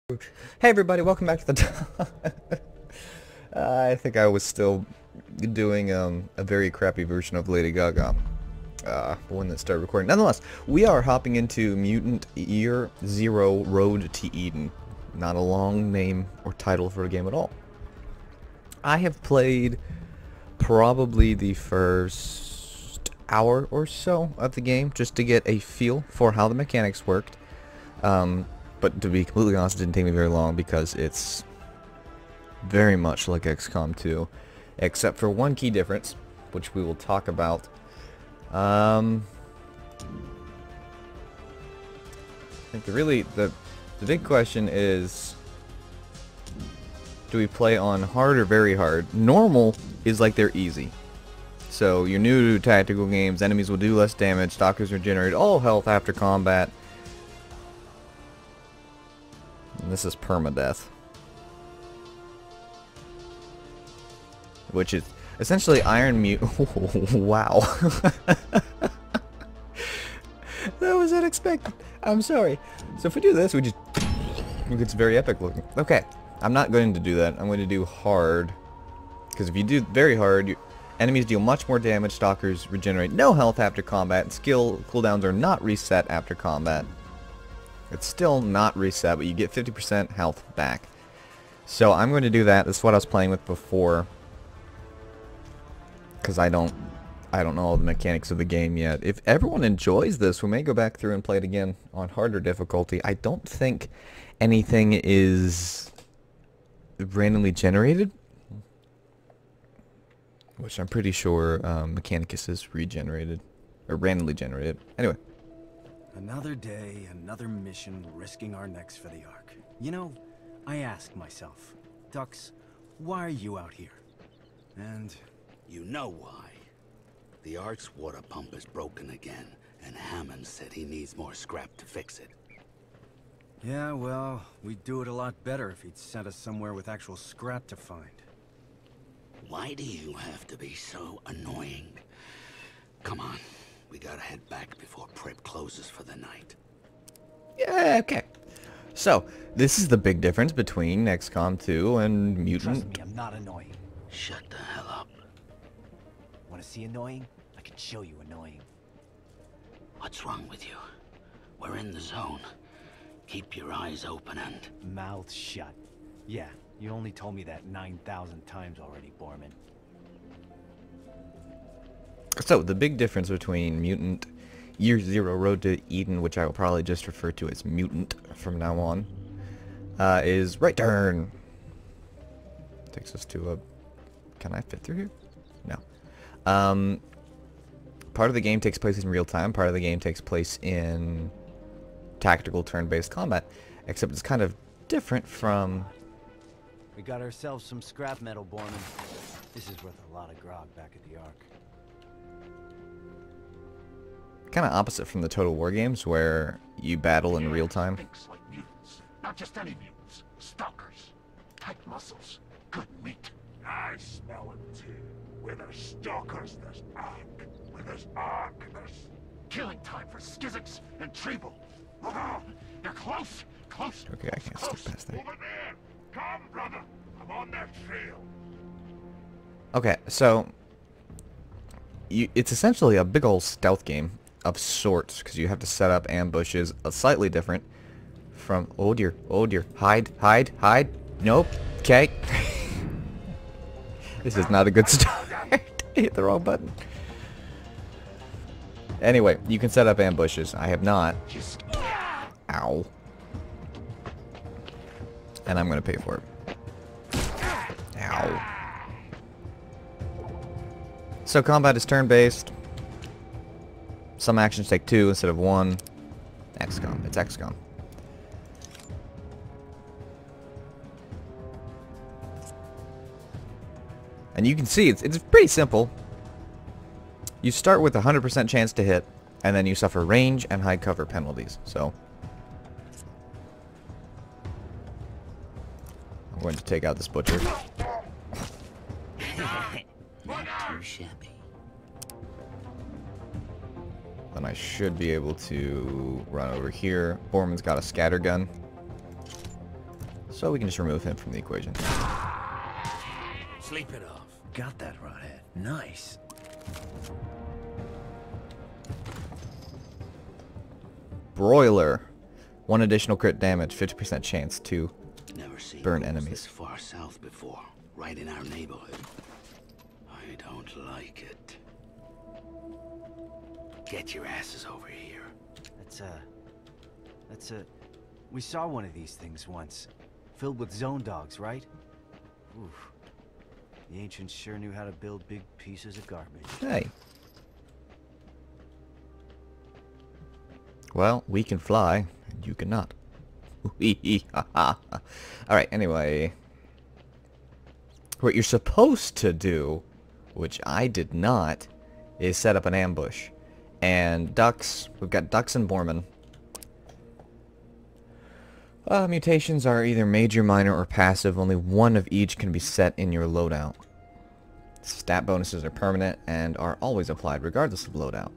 Hey everybody, welcome back to the I think I was still doing a very crappy version of Lady Gaga when that started recording. Nonetheless, we are hopping into Mutant Year Zero Road to Eden. Not a long name or title for a game at all. I have played probably the first hour or so of the game just to get a feel for how the mechanics worked. But to be completely honest, it didn't take me very long because it's very much like XCOM 2, except for one key difference, which we will talk about. I think the big question is, do we play on hard or very hard? Normal is like they're easy. So you're new to tactical games, enemies will do less damage, stalkers regenerate all health after combat. And this is permadeath, which is essentially Iron Mutant. Wow. That was unexpected. I'm sorry. So if we do this, it's very epic looking. Okay, I'm not going to do that. I'm going to do hard, because if you do very hard, enemies deal much more damage, stalkers regenerate no health after combat, and skill cooldowns are not reset after combat. It's still not reset, but you get 50% health back. So I'm going to do that. This is what I was playing with before, because I don't know all the mechanics of the game yet. If everyone enjoys this, we may go back through and play it again on harder difficulty. I don't think anything is randomly generated, which I'm pretty sure Mechanicus is regenerated or randomly generated. Anyway. Another day, another mission, risking our necks for the Ark. You know, I ask myself, Dux, why are you out here? And you know why. The Ark's water pump is broken again, and Hammond said he needs more scrap to fix it. yeah, well, we'd do it a lot better if he'd sent us somewhere with actual scrap to find. Why do you have to be so annoying? Come on. We gotta head back before Prep closes for the night. Yeah, okay. So, this is the big difference between XCOM 2 and Mutant. Trust me, I'm not annoying. Shut the hell up. Want to see annoying? I can show you annoying. What's wrong with you? We're in the zone. Keep your eyes open and... Mouth shut. Yeah, you only told me that 9,000 times already, Borman. So, the big difference between Mutant Year Zero Road to Eden, which I will probably just refer to as Mutant from now on, is right turn. Takes us to a... Can I fit through here? No. Part of the game takes place in real time, part of the game takes place in tactical turn-based combat, except it's kind of different from... We got ourselves some scrap metal, Borman. This is worth a lot of grog back at the Ark. Kind of opposite from the Total War games, where you battle in real time. Thinks like mutants. Not just any mutants. Stalkers. Tight muscles. Good meat. I smell it too. Where there's stalkers, there's Ark. Where there's Ark, there's killing time for Skizix and Treble. Oh, they're close. Close. Okay, I can't close. skip past that. Over there. Come, brother. I'm on their trail. Okay, so... it's essentially a big old stealth game of sorts, because you have to set up ambushes slightly different from... Oh dear, hide, nope, okay. This is not a good start. Hit the wrong button. Anyway, you can set up ambushes. I have not. Ow. And I'm gonna pay for it. Ow. So combat is turn-based. Some actions take 2 instead of 1. XCOM. It's XCOM. And you can see it's pretty simple. You start with a 100% chance to hit, and then you suffer range and high cover penalties. So I'm going to take out this butcher. Not too shabby. Then I should be able to run over here. Borman's got a scatter gun. So we can just remove him from the equation. Sleep it off. Got that, Rodhead. Nice. Broiler. 1 additional crit damage, 50% chance to Never seen burn ghouls enemies. this far south before. Right in our neighborhood. I don't like it. Get your asses over here. We saw one of these things once. Filled with zone dogs, right? Oof. The ancients sure knew how to build big pieces of garbage. Hey. Well, we can fly, and you cannot. Alright, anyway. What you're supposed to do, which I did not, is set up an ambush. And ducks, we've got ducks and boarmen. Mutations are either major, minor, or passive. Only one of each can be set in your loadout. Stat bonuses are permanent and are always applied regardless of loadout.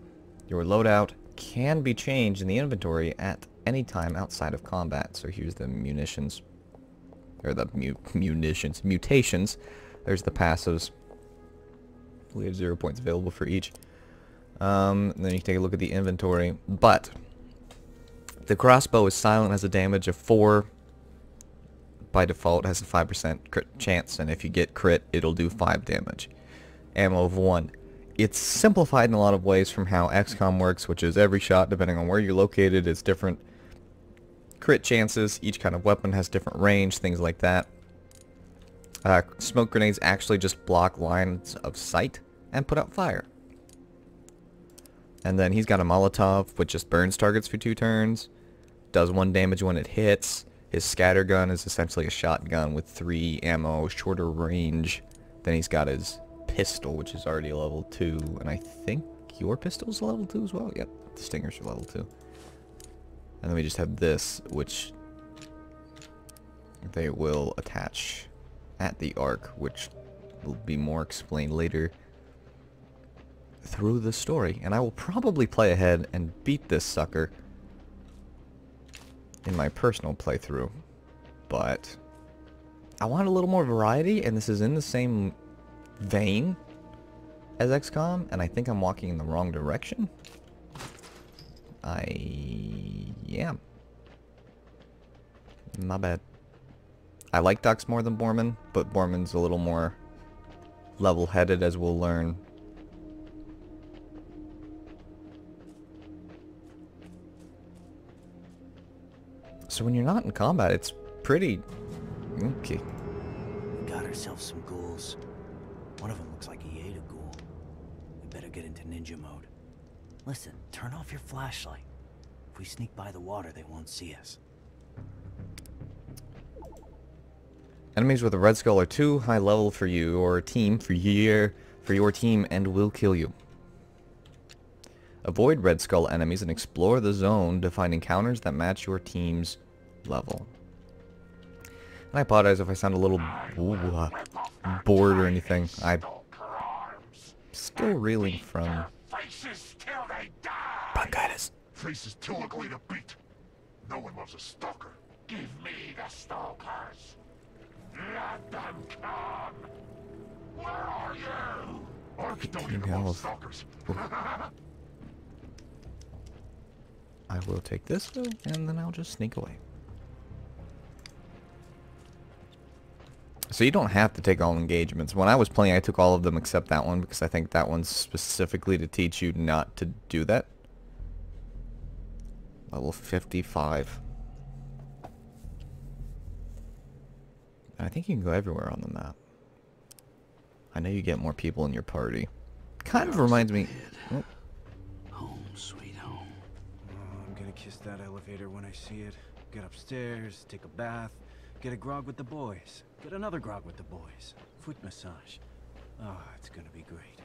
Your loadout can be changed in the inventory at any time outside of combat. So here's the munitions. Or the mutations. There's the passives. We have 0 points available for each. And then you can take a look at the inventory. But the crossbow is silent, has a damage of 4. By default, has a 5% crit chance, and if you get crit, it'll do 5 damage. Ammo of 1. It's simplified in a lot of ways from how XCOM works, which is every shot, depending on where you're located, is different crit chances. Each kind of weapon has different range, things like that. Smoke grenades actually just block lines of sight and put out fire. And then he's got a Molotov, which just burns targets for 2 turns. Does 1 damage when it hits. His scatter gun is essentially a shotgun with 3 ammo, shorter range. Then he's got his pistol, which is already a level 2. And I think your pistol's a level 2 as well. Yep, the Stingers are level 2. And then we just have this, which they will attach at the arc, which will be more explained later through the story. And I will probably play ahead and beat this sucker in my personal playthrough, but I want a little more variety, and this is in the same vein as XCOM, and I think I'm walking in the wrong direction. Yeah. My bad. I like ducks more than Boarman, but Boarman's a little more level-headed, as we'll learn. So when you're not in combat, it's pretty... okay. We got ourselves some ghouls. One of them looks like he ate a ghoul. We better get into ninja mode. Listen, turn off your flashlight. If we sneak by the water, they won't see us. Enemies with a red skull are too high level for you or a team for your team and will kill you. Avoid red skull enemies and explore the zone to find encounters that match your team's level. And I apologize if I sound a little bored or anything. I'm still reeling from Faces till they die. bronchitis. Faces too ugly to beat. No one loves a stalker. Give me the stalkers. Let them come. Where are you? Ark don't even love stalkers. I will take this though, and then I'll just sneak away. So you don't have to take all engagements. When I was playing, I took all of them except that one, because I think that one's specifically to teach you not to do that. Level 55. And I think you can go everywhere on the map. I know you get more people in your party. Kind of reminds me... oh. Home, sweet home. Oh, I'm gonna kiss that elevator when I see it. Get upstairs, take a bath, get a grog with the boys. Get another grog with the boys. Foot massage. Oh, it's gonna be great.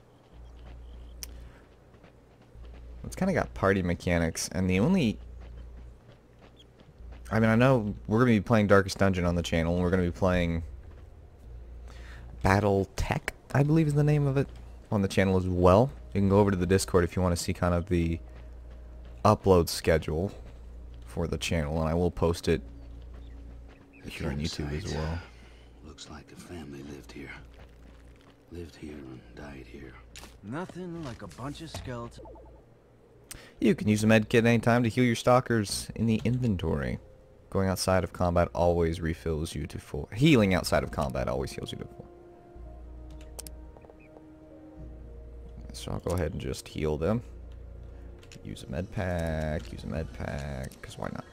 It's kind of got party mechanics, and the only... I mean, I know we're going to be playing Darkest Dungeon on the channel, and we're going to be playing Battle Tech, I believe is the name of it, on the channel as well. You can go over to the Discord if you want to see kind of the upload schedule for the channel, and I will post it here on YouTube as campsite. well. Looks like a family lived here. Lived here and died here. Nothing like a bunch of skeletons. You can use a med kit anytime to heal your stalkers in the inventory. Going outside of combat always refills you to full. Healing outside of combat always heals you to full. So I'll go ahead and just heal them. Use a med pack, because why not?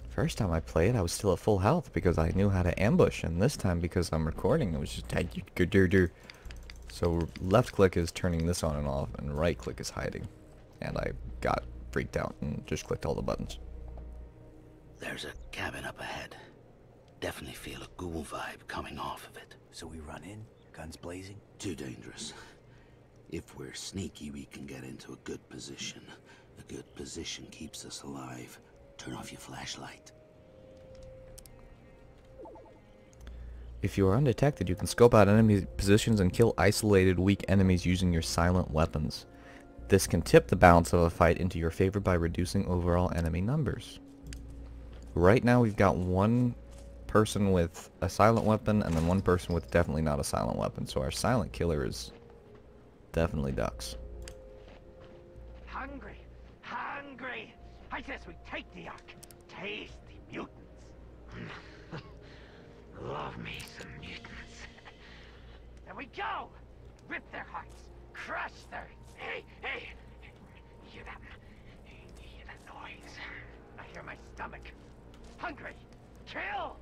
First time I played, I was still at full health because I knew how to ambush, and this time because I'm recording, it was just so left click is turning this on and off, and right click is hiding. And I got freaked out and just clicked all the buttons. There's a cabin up ahead. Definitely feel a ghoul vibe coming off of it. So we run in, guns blazing? Too dangerous. If we're sneaky, we can get into a good position. A good position keeps us alive. Turn off your flashlight. If you are undetected, you can scope out enemy positions and kill isolated weak enemies using your silent weapons. This can tip the balance of a fight into your favor by reducing overall enemy numbers. Right now we've got one person with a silent weapon and then one person with definitely not a silent weapon, so our silent killer is definitely ducks. Hungry, hungry. I says we take the Ark. Taste the mutants. Love me some mutants. There we go. Rip their hearts. Crush their... Hey, hey. You hear that? You hear that noise? I hear my stomach. Hungry. Kill.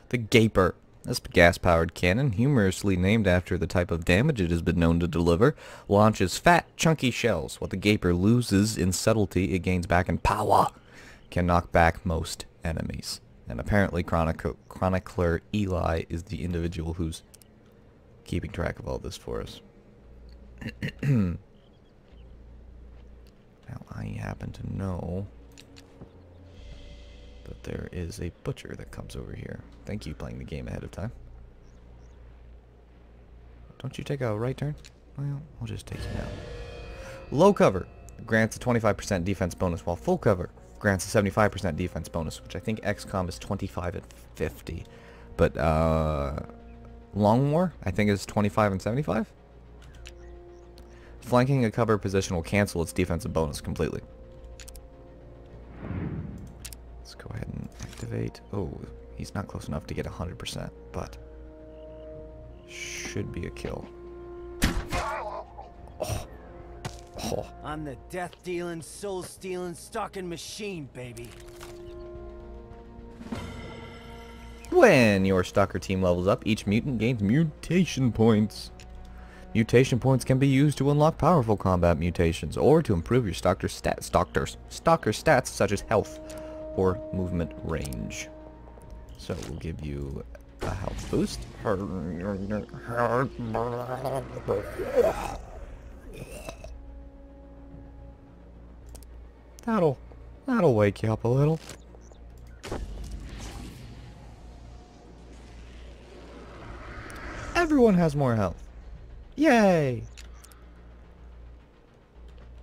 The Gaper. This gas-powered cannon, humorously named after the type of damage it has been known to deliver, launches fat, chunky shells. What the Gaper loses in subtlety, it gains back in power. Can knock back most enemies. And apparently Chronicler Eli is the individual who's keeping track of all this for us. Now, I happen to know that there is a butcher that comes over here. Thank you, playing the game ahead of time. Don't you take a right turn? Well, I'll just take you now. Low cover grants a 25% defense bonus, while full cover grants a 75% defense bonus, which I think XCOM is 25 and 50. But, Long War, I think, is 25 and 75? Flanking a cover position will cancel its defensive bonus completely. Let's go ahead and activate. Oh, he's not close enough to get 100%, but should be a kill. Oh. Oh. I'm the death-dealing, soul-stealing, stalking machine, baby. When your stalker team levels up, each mutant gains mutation points. Mutation points can be used to unlock powerful combat mutations or to improve your stalker stats such as health or movement range. So we'll give you a health boost. That'll wake you up a little. Everyone has more health. Yay!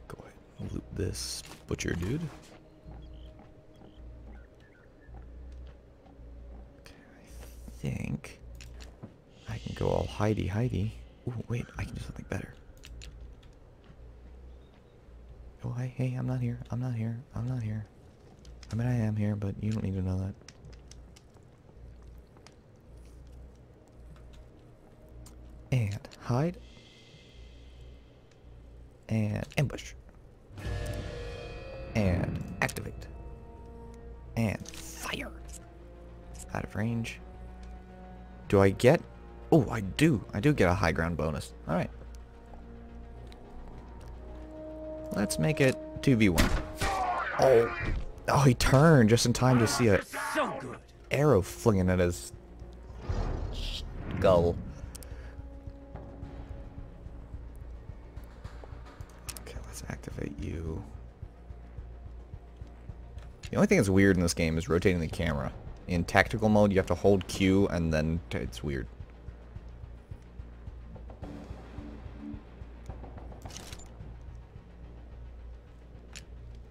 Go ahead and loot this butcher dude. Okay, I think I can go all hidey. Ooh, wait, I can do something better. Oh, hey, I'm not here. I mean, I am here, but you don't need to know that. And hide. And ambush. And activate. And fire. Out of range. Do I get... Oh, I do. I do get a high ground bonus. Alright. Let's make it 2v1. Oh, he turned just in time to see a arrow flinging at his skull. Okay, let's activate you. The only thing that's weird in this game is rotating the camera. In tactical mode, you have to hold Q and then it's weird.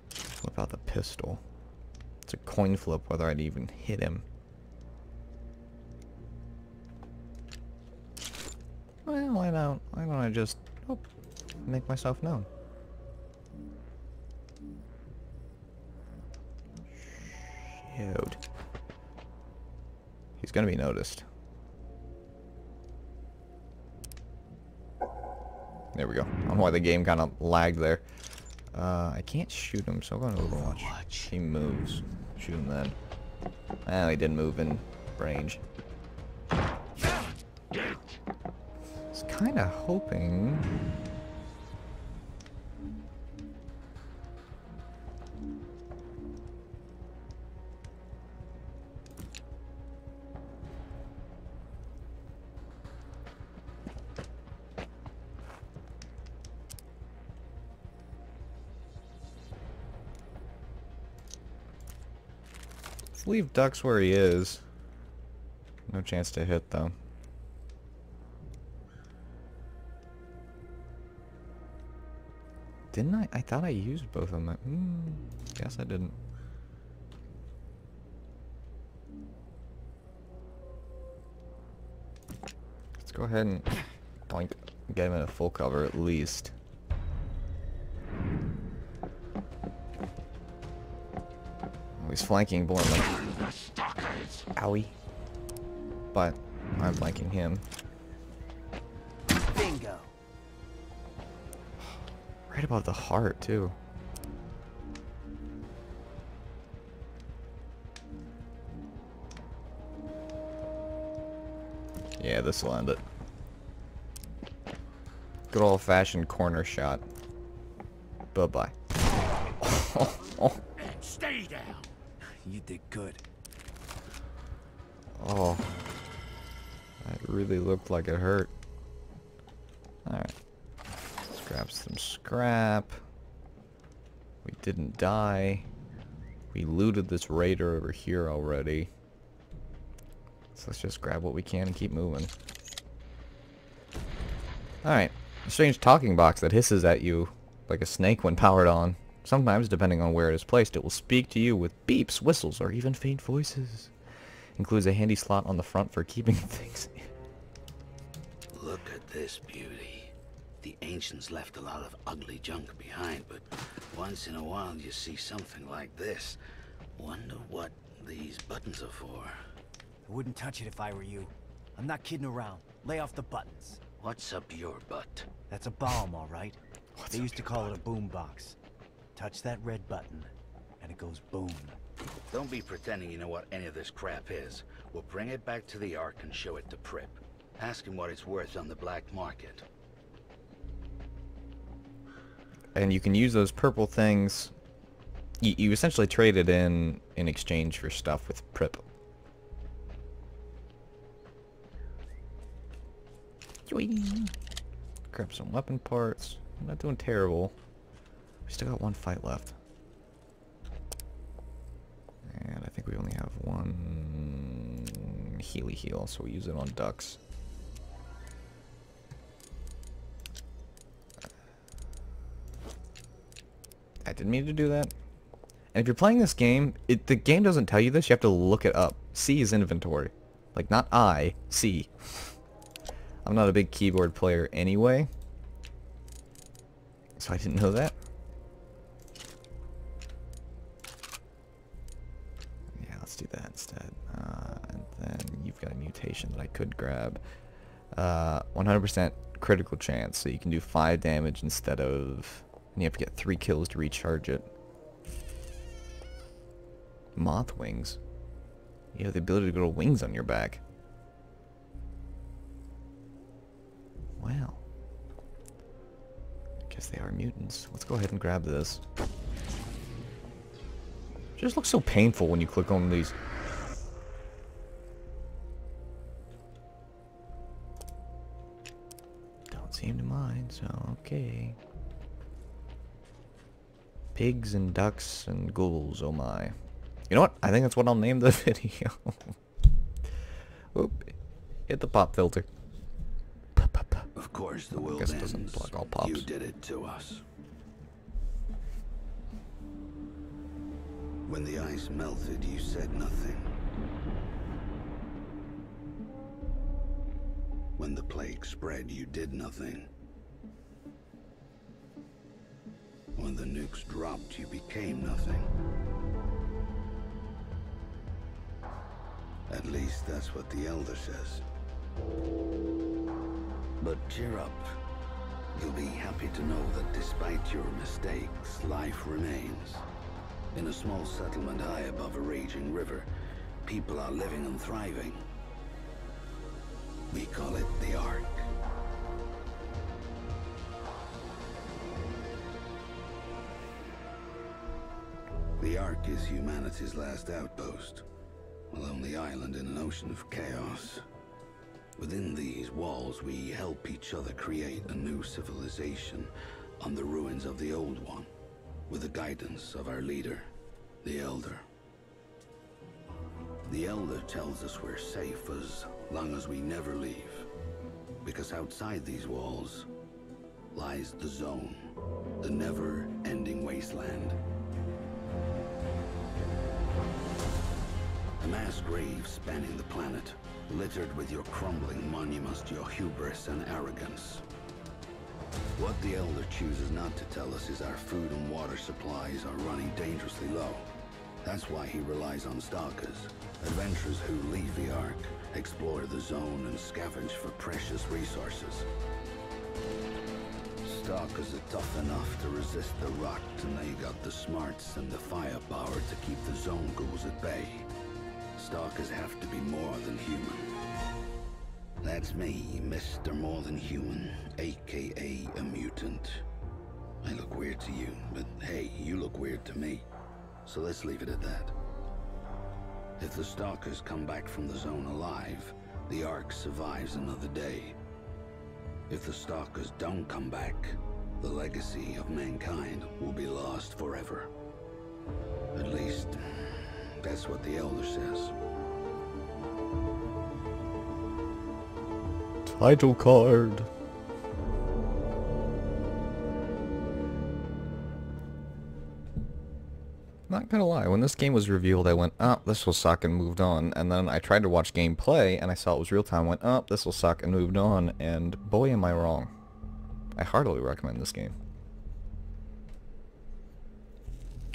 Flip out the pistol. It's a coin flip whether I'd even hit him. Well, why don't I just make myself known? Shoot. He's gonna be noticed. There we go. I don't know why the game kind of lagged there. I can't shoot him, so I'm going to Overwatch. He moves. Shoot him then. Oh, he didn't move in range. I was kind of hoping... Let's leave Dux where he is. No chance to hit, though. Didn't I? I thought I used both of them. Guess I didn't. Let's go ahead and boink, get him in a full cover at least. He's flanking Boar. Owie. But I'm flanking him. Bingo. Right above the heart, too. Yeah, this will end it. Good old-fashioned corner shot. Bye-bye. And stay down. You did good. Oh. That really looked like it hurt. Alright. Let's grab some scrap. We didn't die. We looted this raider over here already. So let's just grab what we can and keep moving. Alright. A strange talking box that hisses at you like a snake when powered on. Sometimes, depending on where it is placed, it will speak to you with beeps, whistles, or even faint voices. Includes a handy slot on the front for keeping things in. Look at this beauty. The ancients left a lot of ugly junk behind, but once in a while you see something like this. Wonder what these buttons are for. I wouldn't touch it if I were you. I'm not kidding around. Lay off the buttons. What's up your butt? That's a bomb, all right? They used to call it a boom box. Touch that red button, and it goes boom. Don't be pretending you know what any of this crap is. We'll bring it back to the Ark and show it to Prip. Ask him what it's worth on the black market. And you can use those purple things. You essentially trade it in exchange for stuff with Prip. Grab some weapon parts. I'm not doing terrible. We still got one fight left. And I think we only have one Healy heal, so we use it on Dux. I didn't mean to do that. And if you're playing this game, the game doesn't tell you this, you have to look it up. C is inventory. Like, not I, C. I'm not a big keyboard player anyway, so I didn't know that. Yeah, let's do that instead. And then you've got a mutation that I could grab. 100% critical chance, so you can do 5 damage instead of... And you have to get 3 kills to recharge it. Moth wings. You have the ability to grow wings on your back. Wow. Guess they are mutants. Let's go ahead and grab this. It just looks so painful when you click on these. Don't seem to mind, so okay. Pigs and ducks and ghouls, oh my. You know what? I think that's what I'll name the video. Oop. Hit the pop filter. Of course, the world Guess it doesn't ends. block all pops. You did it to us. When the ice melted, you said nothing. When the plague spread, you did nothing. When the nukes dropped, you became nothing. At least that's what the Elder says. But cheer up. You'll be happy to know that despite your mistakes, life remains. In a small settlement high above a raging river, people are living and thriving. We call it the Ark. The Ark is humanity's last outpost, a lonely island in an ocean of chaos. Within these walls, we help each other create a new civilization on the ruins of the old one, with the guidance of our leader, the Elder. The Elder tells us we're safe as long as we never leave, because outside these walls lies the Zone, the never-ending wasteland. A mass grave spanning the planet, littered with your crumbling monuments to your hubris and arrogance. What the Elder chooses not to tell us is our food and water supplies are running dangerously low. That's why he relies on stalkers, adventurers who leave the Ark, explore the Zone, and scavenge for precious resources. Stalkers are tough enough to resist the rot, and they got the smarts and the firepower to keep the Zone ghouls at bay. Stalkers have to be more than human. That's me, Mr. More Than Human, aka a mutant. I look weird to you, but hey, you look weird to me. So let's leave it at that. If the Stalkers come back from the Zone alive, the Ark survives another day. If the Stalkers don't come back, the legacy of mankind will be lost forever. At least, that's what the Elder says. Title card. Not gonna lie, when this game was revealed, I went, oh, this will suck, and moved on. And then I tried to watch gameplay, and I saw it was real time, went, oh, this will suck, and moved on. And boy, am I wrong. I heartily recommend this game.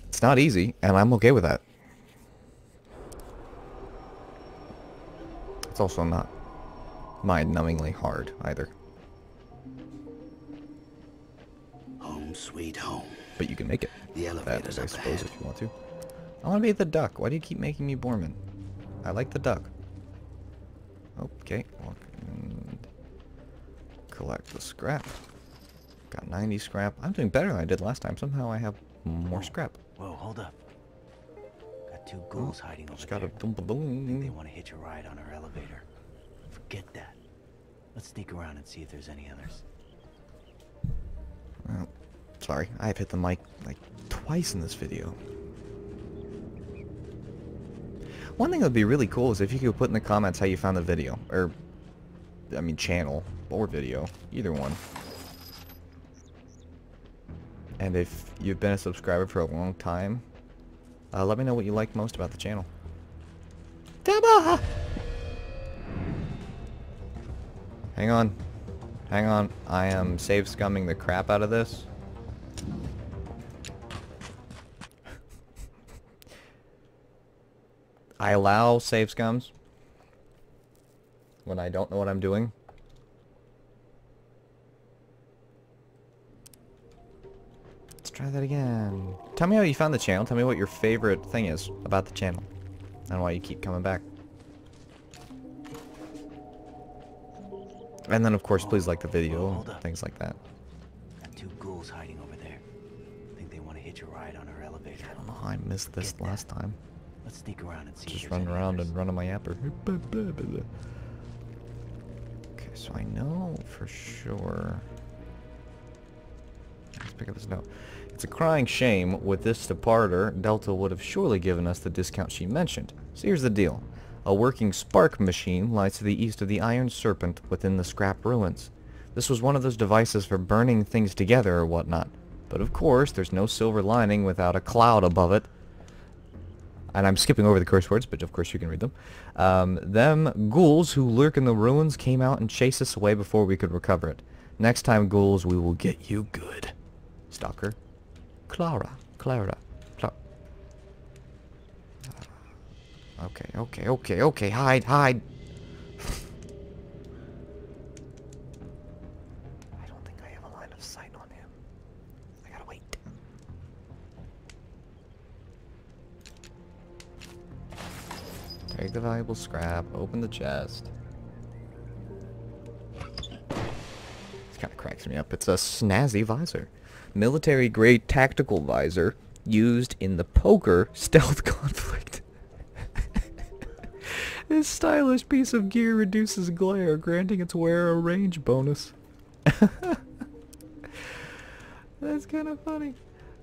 It's not easy, and I'm okay with that. It's also not mind-numbingly hard, either. Home sweet home. But you can make it. The elevator's That, I up suppose, ahead. if you want to. I want to be the duck. Why do you keep making me Boorman? I like the duck. Okay. Walk and collect the scrap. Got 90 scrap. I'm doing better than I did last time. Somehow I have more scrap. Whoa, hold up. Got two ghouls hiding over Just got there. a boom Think boom. they want to hitch a ride on our elevator. Forget that. Let's sneak around and see if there's any others. Well, sorry, I've hit the mic like twice in this video. One thing that would be really cool is if you could put in the comments how you found the video. Or, I mean channel, or video. Either one. And if you've been a subscriber for a long time, let me know what you like most about the channel. Dabba! Hang on. Hang on. I am save scumming the crap out of this. I allow save scums when I don't know what I'm doing. Let's try that again. Tell me how you found the channel. Tell me what your favorite thing is about the channel and why you keep coming back. And then, of course, please like the video Hold and up. things like that. Got two ghouls hiding over there. Think they want to hitch a ride on our elevator. I don't know how I missed this Get that. last time. Let's sneak around and see if Just there's running any around others. and running my yapper. Okay, so I know for sure. There's pick up this note. It's a crying shame. With this departure, Delta would have surely given us the discount she mentioned. So here's the deal. A working spark machine lies to the east of the Iron Serpent within the scrap ruins. This was one of those devices for burning things together or whatnot. But of course, there's no silver lining without a cloud above it. And I'm skipping over the curse words, but of course you can read them. Them ghouls who lurk in the ruins came out and chased us away before we could recover it. Next time, ghouls, we will get you good. Stalker. Clara. Okay, hide. I don't think I have a line of sight on him. I gotta wait. Take the valuable scrap, open the chest. This kind of cracks me up. It's a snazzy visor. Military-grade tactical visor used in the poker stealth conflict. This stylish piece of gear reduces glare, granting its wearer a range bonus. That's kind of funny.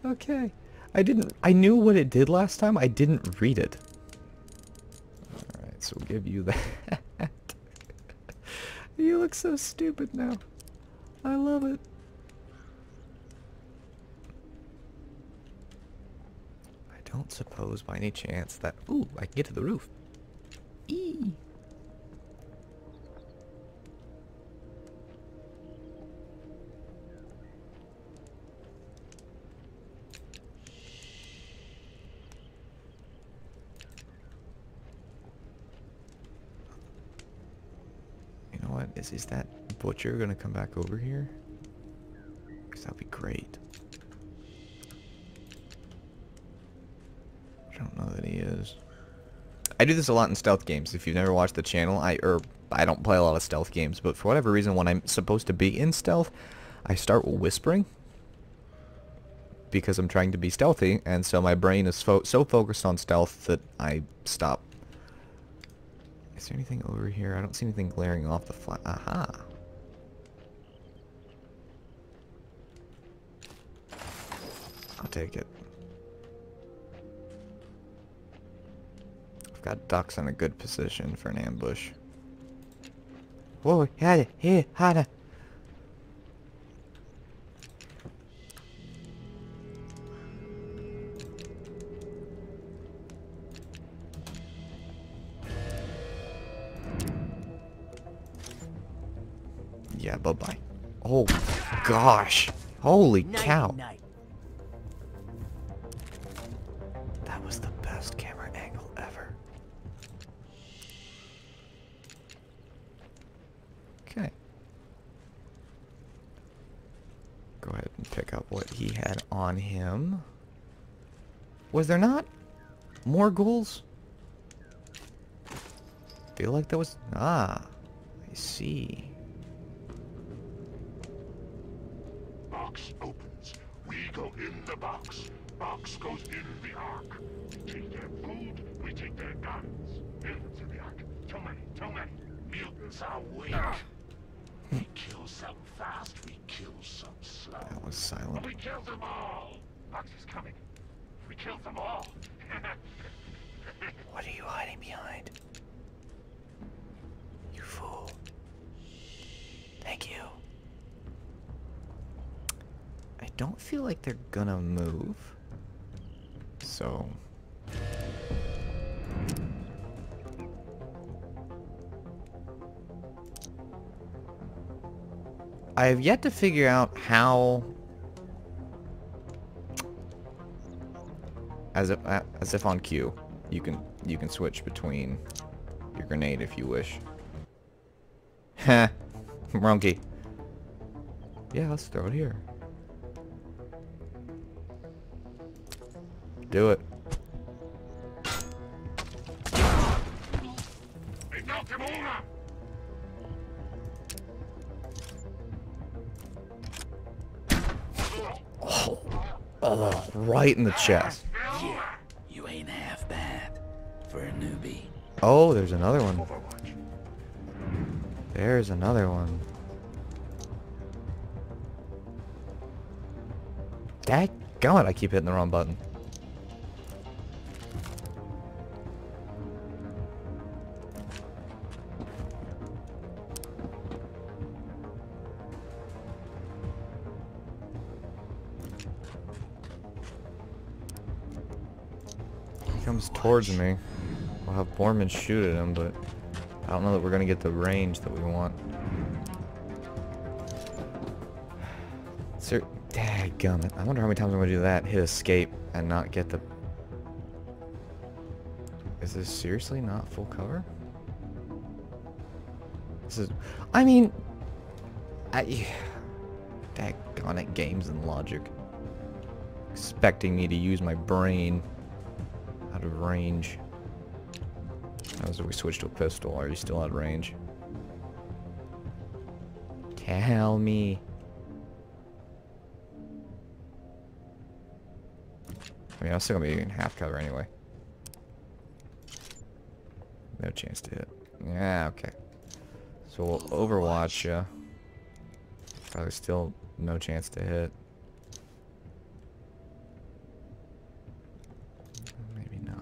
Okay. I knew what it did last time. I didn't read it. Alright, so we'll give you that. You look so stupid now. I love it. I don't suppose by any chance that... Ooh, I can get to the roof. Eee. You know what? Is that butcher gonna come back over here? Because that'd be great. I don't know that he is. I do this a lot in stealth games. If you've never watched the channel, I don't play a lot of stealth games, but for whatever reason, when I'm supposed to be in stealth, I start whispering because I'm trying to be stealthy, and so my brain is so focused on stealth that I stop. Is there anything over here? I don't see anything glaring off the flat. Aha. I'll take it. Got ducks in a good position for an ambush. Whoa, here, hide. Yeah, bye-bye. Oh, gosh. Holy cow. Night. That was the best camera angle ever. Okay. Go ahead and pick up what he had on him. Was there not more ghouls? Feel like there was... Ah, I see. Box opens. We go in the box. Box goes in the ark. We take their food, we take their guns. Mutants in the ark. Too many. Mutants are weak. We kill some fast, we kill some slow. That was silent. But we kill them all. Box is coming. We killed them all. What are you hiding behind? You fool. Thank you. I don't feel like they're gonna move. So... I have yet to figure out how... As if on cue, you can switch between your grenade if you wish. Heh, monkey. Yeah, let's throw it here. Do it. They knocked him over. Oh, right in the chest. Yeah, you ain't half bad for a newbie. Oh, there's another one. There's another one. Daggone, I keep hitting the wrong button. He comes towards me. We'll have Borman shoot at him, but I don't know that we're gonna get the range that we want. Sir, dadgummit. I wonder how many times I'm gonna do that. Hit escape and not get the... Is this seriously not full cover? This is... I mean... Daggone it, games and logic. Expecting me to use my brain out of range. As we switch to a pistol, are you still out of range? Tell me. I mean, I'm still gonna be in half cover anyway. No chance to hit. Yeah, okay. So we'll overwatch ya. Probably still no chance to hit. Maybe not.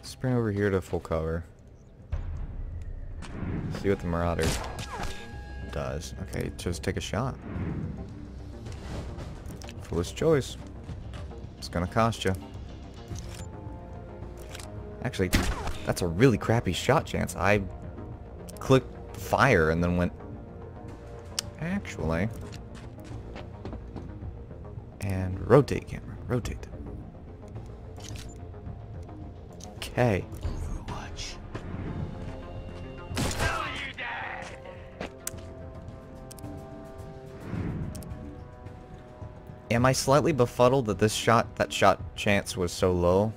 Sprint over here to full cover. See what the Marauder does. Okay, just take a shot. Foolish choice. It's gonna cost you. Actually, that's a really crappy shot chance. I clicked fire and then went... Actually... And rotate camera. Rotate. Okay. Overwatch. Am I slightly befuddled that that shot chance was so low?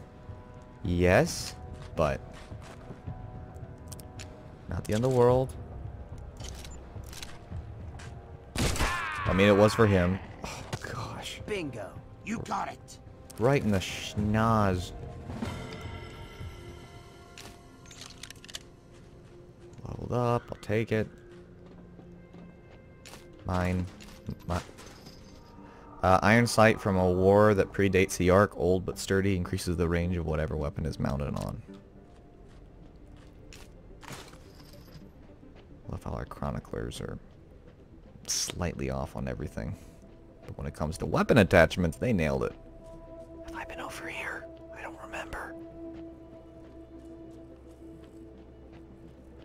Yes, but not the end of the world. I mean, it was for him. Oh gosh. Bingo. You got it. Right in the schnoz. Leveled up. I'll take it. Mine. Iron sight from a war that predates the Ark, old but sturdy, increases the range of whatever weapon is mounted on. Love how our chroniclers are slightly off on everything. But when it comes to weapon attachments, they nailed it. Have I been over here? I don't remember.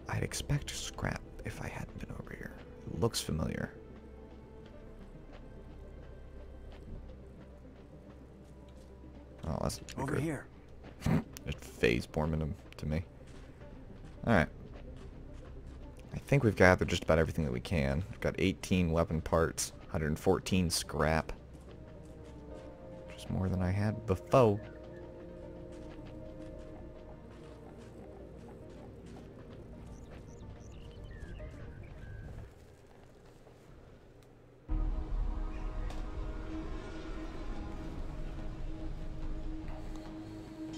I'd expect scrap if I hadn't been over here. It looks familiar. Oh, that's Over good. here. Just phase Borman to me. Alright. I think we've gathered just about everything that we can. We've got 18 weapon parts, 114 scrap. Which is more than I had before.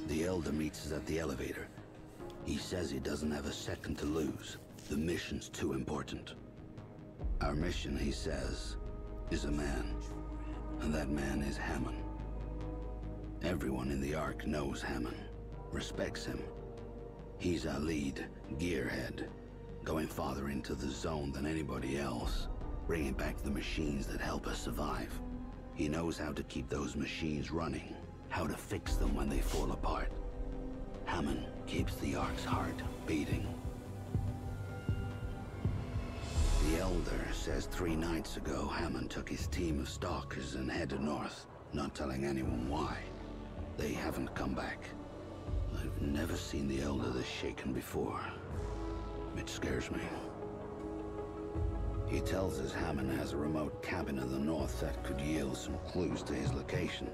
The Elder meets us at the elevator. He says he doesn't have a second to lose. The mission's too important. Our mission, he says, is a man. And that man is Hammond. Everyone in the Ark knows Hammond, respects him. He's our lead, gearhead, going farther into the zone than anybody else, bringing back the machines that help us survive. He knows how to keep those machines running, how to fix them when they fall apart. Hammond keeps the Ark's heart beating. The Elder says 3 nights ago Hammond took his team of stalkers and headed north, not telling anyone why. They haven't come back. I've never seen the Elder this shaken before. It scares me. He tells us Hammond has a remote cabin in the north that could yield some clues to his location.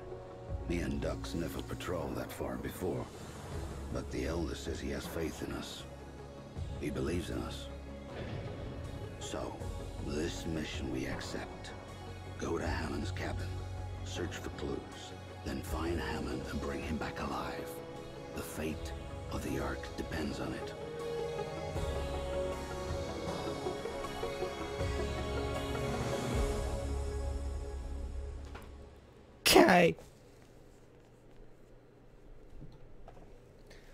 Me and Dux never patrolled that far before, but the Elder says he has faith in us. He believes in us. So, this mission we accept. Go to Hammond's cabin, search for clues, Then find Hammond and bring him back alive. The fate of the Ark depends on it. Okay.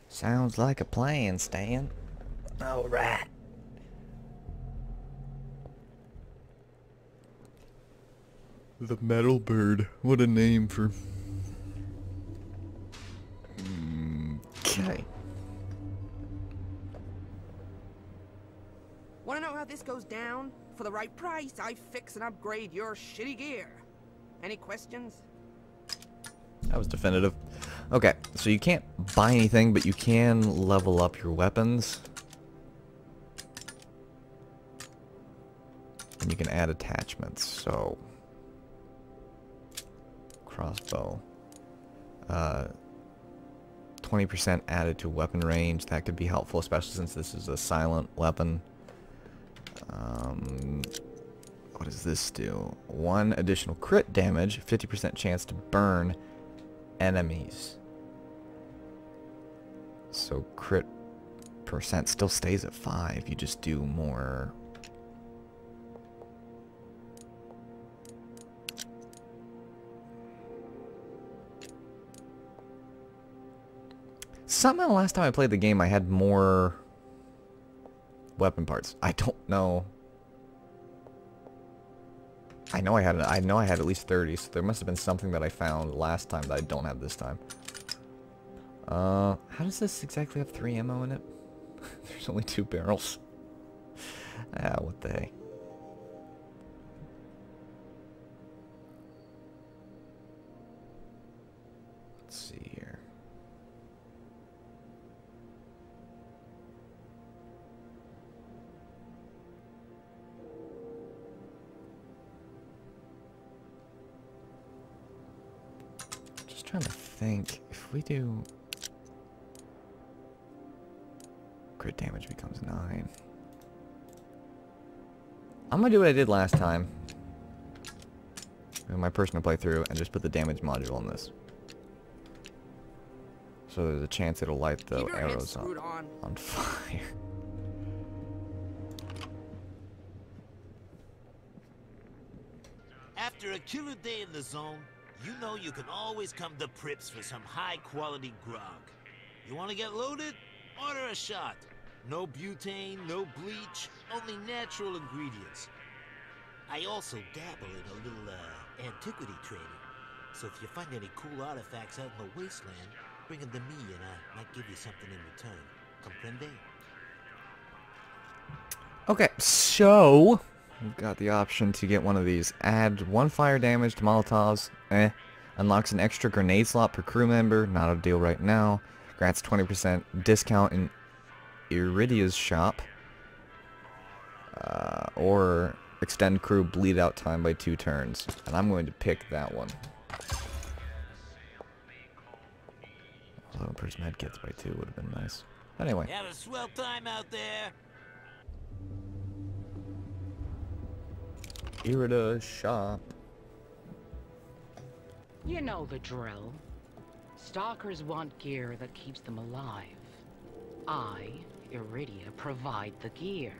Sounds like a plan, Stan. All right. The Metal Bird. What a name for... Okay. Want to know how this goes down? For the right price, I fix and upgrade your shitty gear. Any questions? That was definitive. Okay, so you can't buy anything, but you can level up your weapons. And you can add attachments, so... Crossbow. 20% added to weapon range. That could be helpful, especially since this is a silent weapon. What does this do? 1 additional crit damage, 50% chance to burn enemies. So crit percent still stays at 5. You just do more. Somehow last time I played the game I had more weapon parts. I don't know. I know I had at least 30, so there must have been something that I found last time that I don't have this time. How does this exactly have 3 ammo in it? There's only 2 barrels. Ah, what the hey. Let's see here. Just trying to think, if we do... Crit damage becomes 9. I'm gonna do what I did last time in my personal playthrough and just put the damage module on this. So there's a chance it'll light the arrows on fire. After a killer day in the zone, you know you can always come to Prips for some high-quality grog. You want to get loaded? Order a shot. No butane, no bleach, only natural ingredients. I also dabble in a little, antiquity trading. So if you find any cool artifacts out in the wasteland, bring them to me and I might give you something in return. Comprende? Okay, so we've got the option to get one of these. Add 1 fire damage to Molotovs. Unlocks an extra grenade slot per crew member. Not a deal right now. Grants 20% discount in Iridia's shop. Or extend crew bleed out time by 2 turns. And I'm going to pick that one. Although improves medkits by 2 would have been nice. But anyway. Have a swell time out there. Iridia's shop. You know the drill. Stalkers want gear that keeps them alive. I, Iridia, provide the gear.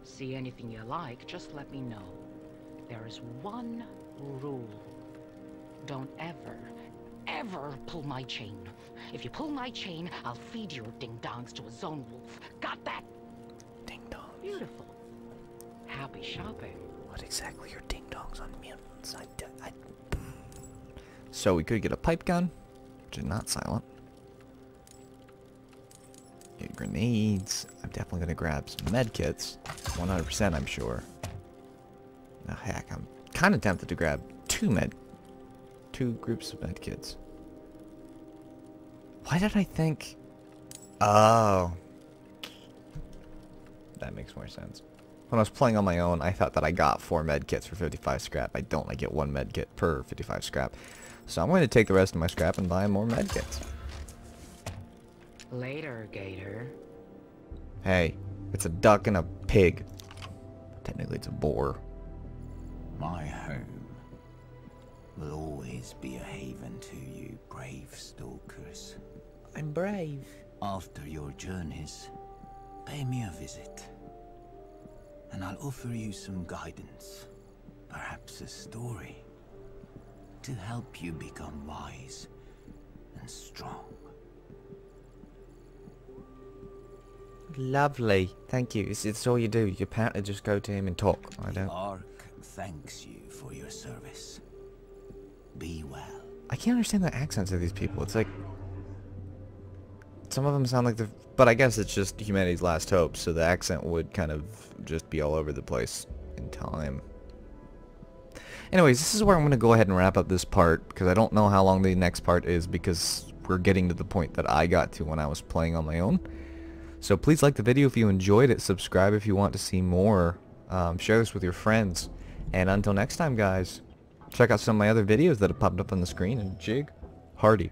See anything you like, just let me know. There is one rule. Don't ever pull my chain. If you pull my chain, I'll feed your ding-dongs to a zone wolf. Got that? Ding-dongs. Beautiful. Happy shopping. What exactly are ding-dongs on mutants? So we could get a pipe gun, which is not silent. Get grenades. I'm definitely going to grab some medkits. 100% I'm sure. Now heck, I'm kind of tempted to grab 2 groups of medkits. Why did I think... Oh. That makes more sense. When I was playing on my own, I thought that I got 4 medkits for 55 scrap. I don't. I get 1 medkit per 55 scrap. So I'm going to take the rest of my scrap and buy more medkits. Later, Gator. Hey, it's a duck and a pig. Technically, it's a boar. My home. will always be a haven to you, brave stalkers. I'm brave. After your journeys, pay me a visit, and I'll offer you some guidance, perhaps a story, to help you become wise and strong. Lovely. Thank you. It's all you do. You apparently just go to him and talk. I The don't... Ark thanks you for your service. Be well. I can't understand the accents of these people. It's like... Some of them sound like the... But I guess it's just humanity's last hope, so the accent would kind of just be all over the place in time. Anyways, this is where I'm going to go ahead and wrap up this part, because I don't know how long the next part is, because we're getting to the point that I got to when I was playing on my own. So please like the video if you enjoyed it, subscribe if you want to see more, share this with your friends, and until next time guys, check out some of my other videos that have popped up on the screen, and jig hardy.